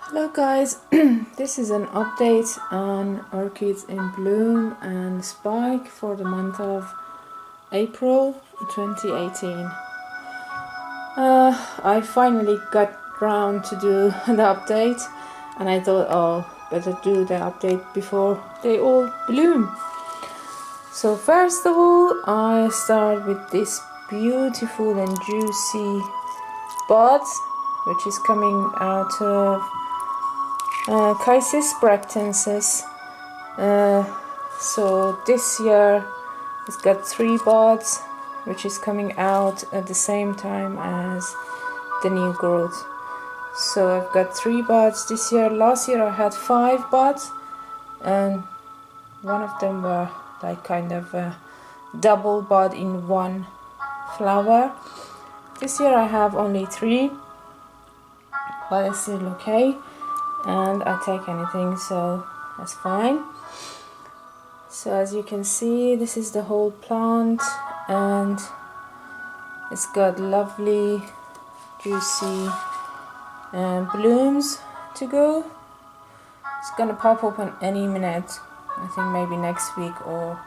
Hello guys, this is an update on orchids in bloom and spike for the month of April 2018. I finally got round to do the update and I thought, oh, better do the update before they all bloom. So first of all, I start with this beautiful and juicy bud, which is coming out of c.bractensis. So this year it's got 3 buds, which is coming out at the same time as the new growth. So I've got 3 buds this year. Last year I had 5 buds, and one of them were like kind of a double bud in one flower. This year I have only 3, but it's still okay, and I take anything, so that's fine. So as you can see, this is the whole plant, and it's got lovely juicy blooms to go. It's gonna pop open any minute. I think maybe next week, or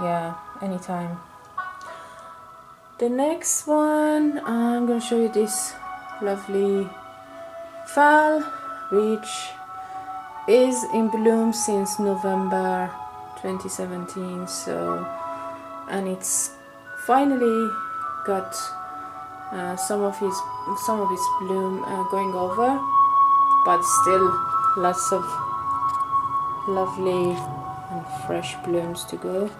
yeah, anytime. The next one, I'm gonna show you this lovely phal, which is in bloom since November 2017. So, and it's finally got some of its bloom going over, but still lots of lovely and fresh blooms to go.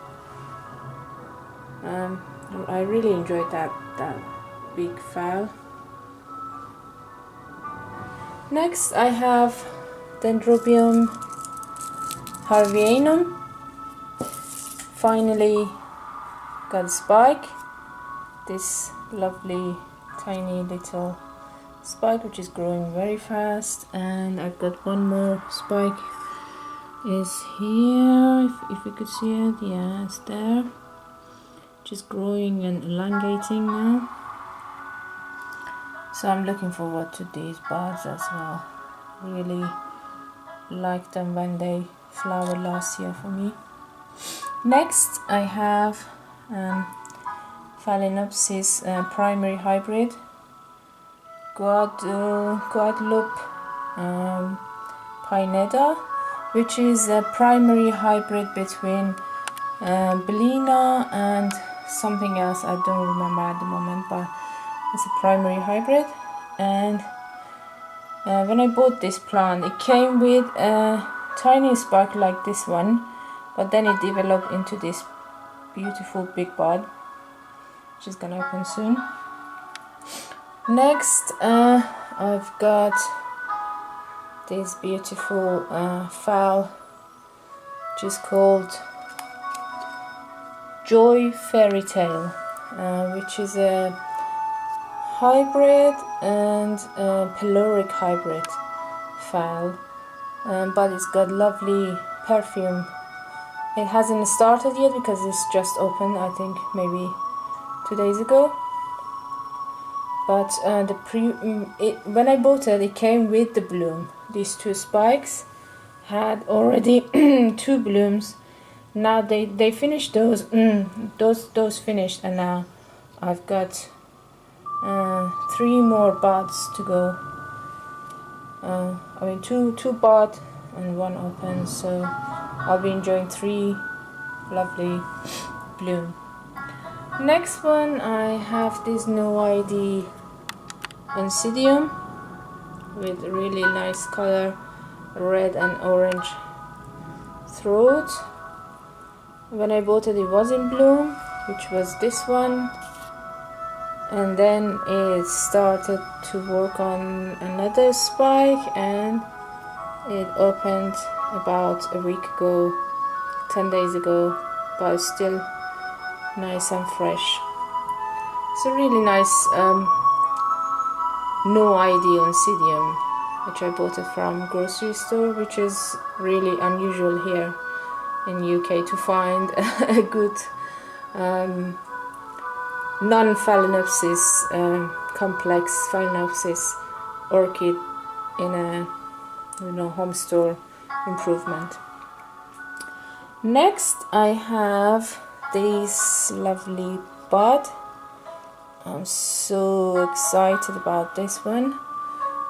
I really enjoyed that big phal. Next I have Dendrobium harvianum. Finally got a spike. This lovely tiny little spike, which is growing very fast, and I've got one more spike is here, if you could see it. Yeah, it's there, which is growing and elongating now. So I'm looking forward to these buds as well. Really liked them when they flowered last year for me. Next I have Phalaenopsis primary hybrid, Guadalupe Pineda, which is a primary hybrid between Bellina and something else. I don't remember at the moment, but it's a primary hybrid. And when I bought this plant, it came with a tiny spike like this one, but then it developed into this beautiful big bud, which is gonna open soon. Next I've got this beautiful phal, which is called Joy Fairy Tale, which is a hybrid and peloric hybrid phal, but it's got lovely perfume. It hasn't started yet because it's just opened, I think maybe 2 days ago. But when I bought it, it came with the bloom. These 2 spikes had already 2 blooms. Now they finished those. Those finished, and now I've got 3 more buds to go. I mean two bud and 1 open, so I'll be enjoying 3 lovely bloom. Next one, I have this no ID Oncidium with really nice color, red and orange throat. When I bought it, it was in bloom, which was this one, and then it started to work on another spike, and it opened about a week ago, 10 days ago, but it's still nice and fresh. It's a really nice no ID Oncidium, which I bought it from grocery store, which is really unusual here in UK to find a good non-Phalaenopsis complex Phalaenopsis orchid in a home store improvement. Next I have this lovely bud. I'm so excited about this one.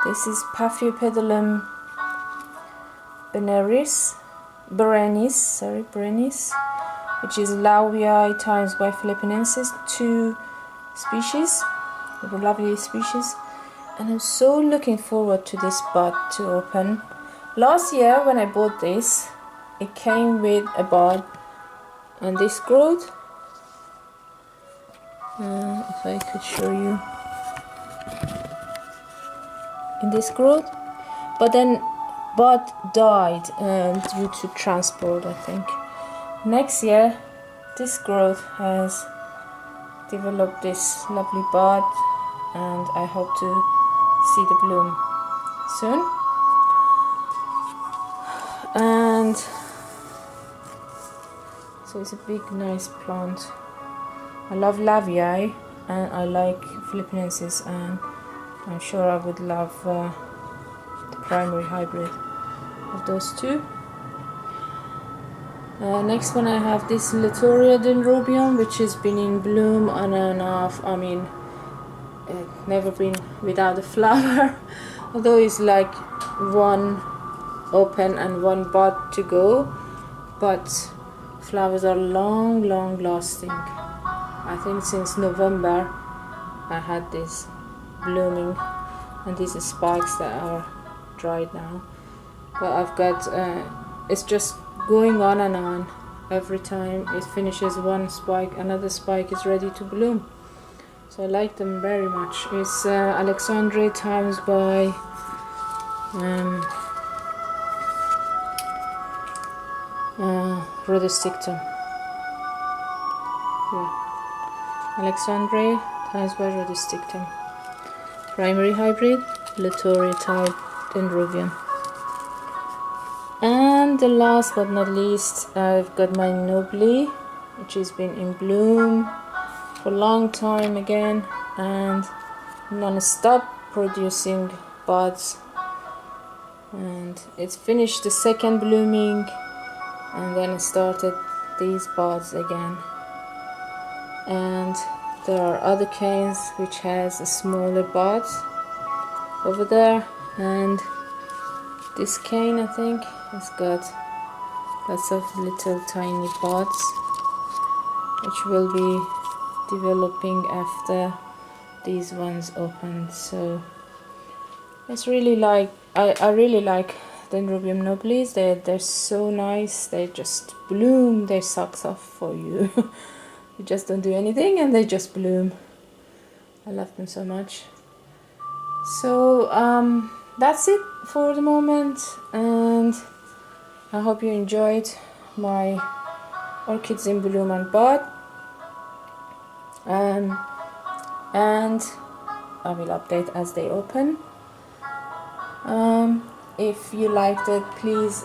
This is P.Berenice, Berenice, which is Lauwii times by Philippinensis, 2 species, a lovely species, and I'm so looking forward to this bud to open. Last year when I bought this, it came with a bud and this growth. If I could show you in this growth, but then bud died due to transport, I think. Next year this growth has developed this lovely bud, and I hope to see the bloom soon. And so it's a big nice plant. I love Lauwii and I like Philippinensis, and I'm sure I would love the primary hybrid of those two. Next one I have this Latoria dendrobium, which has been in bloom on and off. I mean, never been without a flower, although it's like one open and one bud to go, but flowers are long lasting. I think since November I had this blooming, and these are spikes that are dried now, but I've got it's just going on and on. Every time it finishes one spike, another spike is ready to bloom. So I like them very much. It's Alexandre times by Rhodostictum. Yeah, Alexandre times by Rhodostictum. Primary hybrid, Latoria type dendrobium. And the last but not least, I've got my Nobly, which has been in bloom for a long time again, and non-stop producing buds, and it's finished the second blooming, and then it started these buds again. And there are other canes which has a smaller buds over there, and this cane I think has got lots of little tiny buds which will be developing after these ones open. So it's really like I really like Dendrobium nobilis. They're so nice. They just bloom their socks off for you. You just don't do anything and they just bloom. I love them so much. So that's it for the moment, and I hope you enjoyed my orchids in bloom and bud, and I will update as they open. If you liked it, please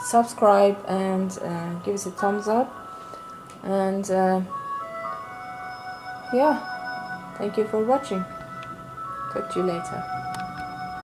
subscribe and give us a thumbs up, and yeah, thank you for watching. Talk to you later.